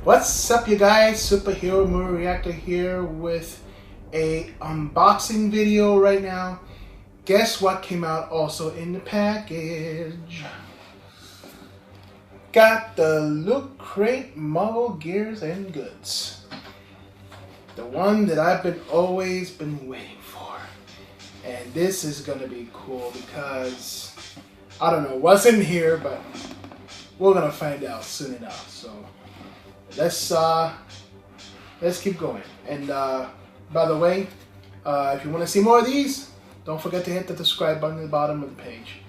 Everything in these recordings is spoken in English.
What's up, you guys? Superhero Movie Reactor here with a unboxing video right now. Guess what came out also in the package? Got the Loot Crate Marvel Gears and Goods. The one that I've always been waiting for. And this is gonna be cool because I don't know what's in here, but we're gonna find out soon enough. So let's keep going. And by the way, if you want to see more of these, don't forget to hit the subscribe button at the bottom of the page.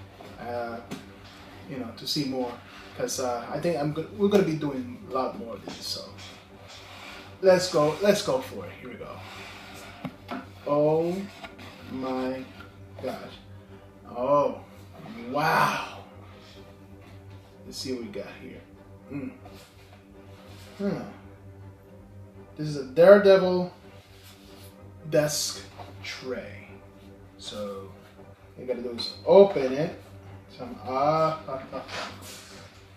You know, to see more, because I think we're gonna be doing a lot more of these. So let's go for it. Here we go. Oh my gosh! Oh wow! Let's see what we got here. This is a Daredevil desk tray. So you gotta do is open it.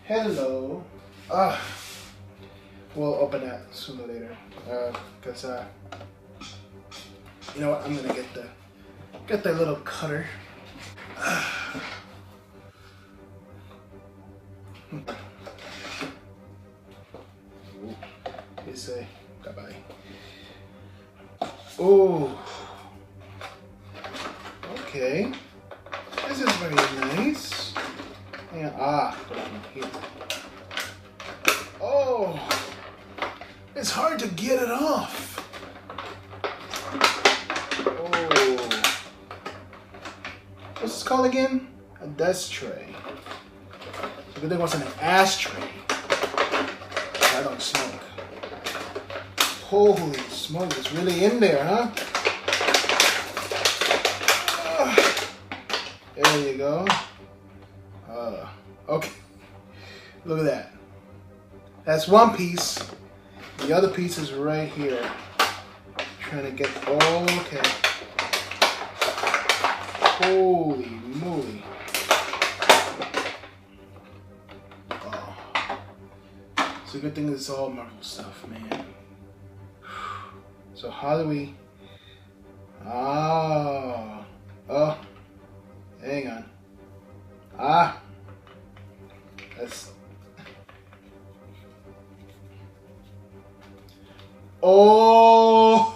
Hello. We'll open that sooner or later. Because you know what? I'm gonna get that little cutter. Say bye-bye. Oh, okay. This is very nice. And put it in here. Oh, it's hard to get it off. Oh, what's this called again? A desk tray. So good thing it wasn't an ashtray. I don't smoke. Holy smoke, it's really in there, huh? There you go. Okay. Look at that. That's one piece. The other piece is right here. Trying to get, okay. Holy moly. Oh. It's a good thing it's all Marvel stuff, man. So how do we? Oh, hang on. That's. Oh,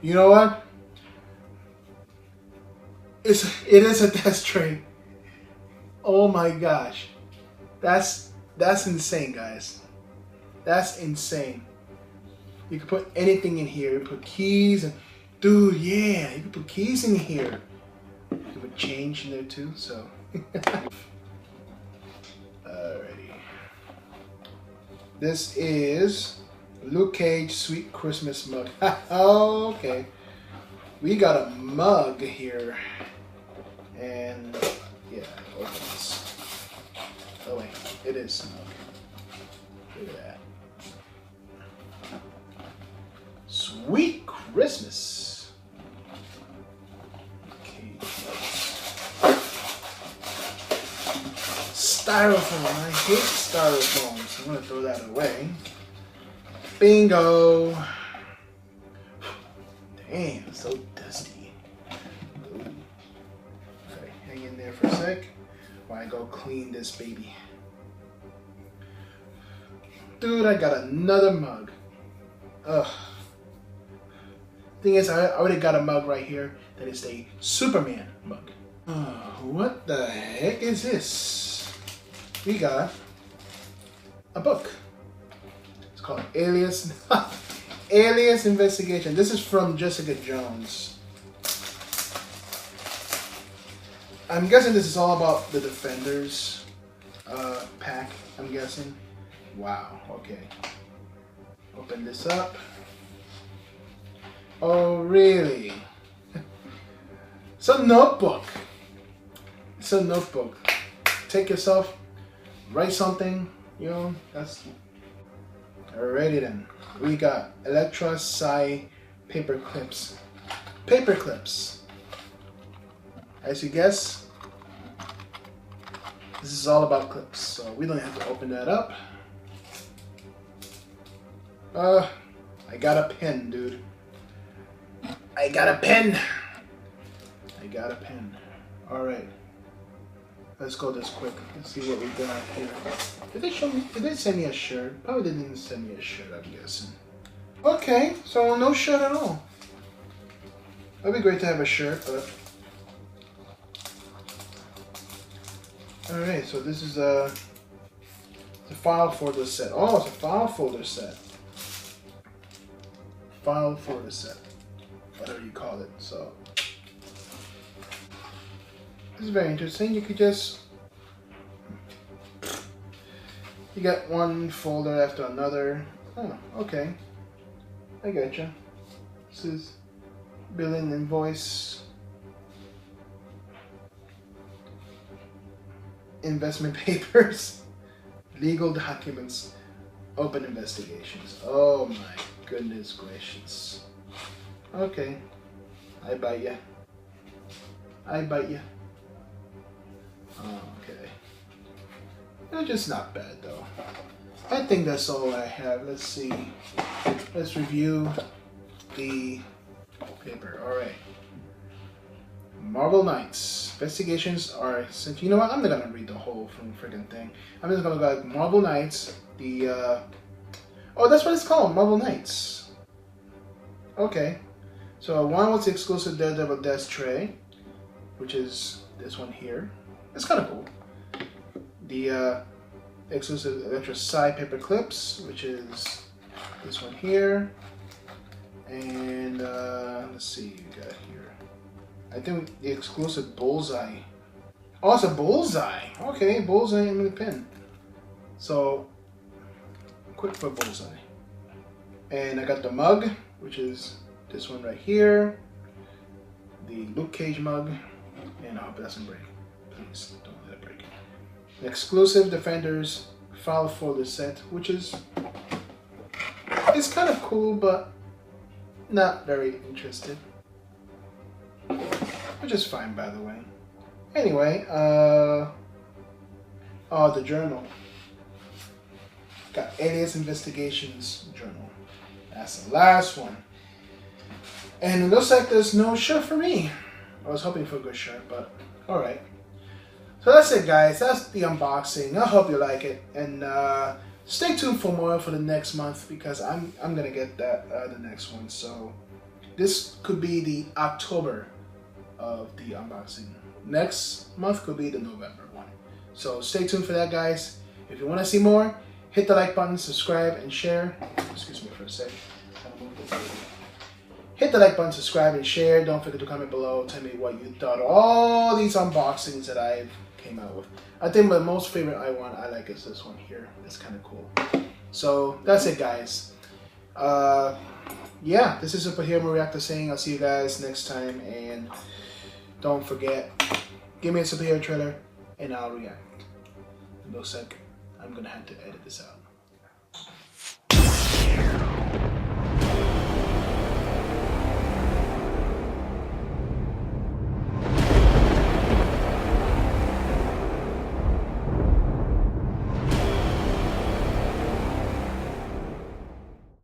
you know what? It is a desk tray. Oh my gosh, that's insane, guys. That's insane. You can put anything in here. You can put keys and, dude, yeah, you can put keys in here. You can put change in there too. So, alrighty. This is Luke Cage Sweet Christmas mug. Okay, we got a mug here, and yeah, open this. Oh wait, it is a mug. Look at that. Sweet Christmas. Okay. Styrofoam. I hate styrofoam, so I'm gonna throw that away. Bingo. Damn, it's so dusty. Ooh. Okay, hang in there for a sec while I go clean this baby. Dude, I got another mug. Ugh. Thing is, I already got a mug right here that is a Superman mug. What the heck is this? We got a book. It's called Alias Alias Investigation. This is from Jessica Jones. I'm guessing this is all about the Defenders pack, I'm guessing. Wow, okay. Open this up. Oh, really? It's a notebook. It's a notebook. Take yourself, write something, you know, that's... Alrighty then. We got Electra Psy paper clips. Paper clips. As you guess, this is all about clips. So we don't have to open that up. I got a pen, dude. I got a pen. I got a pen. Alright. Let's go this quick. Let's see what we got here. Did they show me? Did they send me a shirt? Probably didn't send me a shirt, I'm guessing. Okay, so no shirt at all. That'd be great to have a shirt, but... Alright, so this is a file folder set. Oh, it's a file folder set. File folder set. Whatever you call it, so... This is very interesting. You could just... You got one folder after another. Oh, okay. I gotcha. This is billing invoice, investment papers, legal documents, open investigations. Oh my goodness gracious. Okay. I bite ya. I bite ya. Okay. They're just not bad though. I think that's all I have. Let's see. Let's review the paper. Alright. Marvel Knights. Investigations are since you know what, I'm not gonna read the whole freaking thing. I'm just gonna go like Marvel Knights. The oh, that's what it's called, Marvel Knights. Okay. So one was the exclusive Daredevil desk tray, which is this one here. It's kind of cool. The exclusive Electra side paper clips, which is this one here. And let's see, you got here. I think the exclusive bullseye. Oh, it's a bullseye. Okay, bullseye in the pen. So quick for bullseye. And I got the mug, which is this one right here. The Luke Cage mug. And I hope it doesn't break. Please don't let it break. The exclusive Defenders file folder set, which is it's kind of cool, but not very interested. Which is fine, by the way. Anyway, oh, the journal. Got Alias Investigations journal. That's the last one. And it looks like there's no shirt for me. I was hoping for a good shirt, but alright. So that's it, guys. That's the unboxing. I hope you like it. And stay tuned for more for the next month because I'm gonna get that the next one. So this could be the October of the unboxing. Next month could be the November one. So stay tuned for that, guys. If you want to see more, hit the like button, subscribe, and share. Excuse me for a sec. Hit the like button, subscribe, and share. Don't forget to comment below. Tell me what you thought of all these unboxings that I've came out with. I think my most favorite I like is this one here. It's kind of cool. So that's it, guys. Yeah, this is Superhero Reactor saying I'll see you guys next time, and don't forget, give me a superhero trailer and I'll react. It looks like I'm gonna have to edit this out.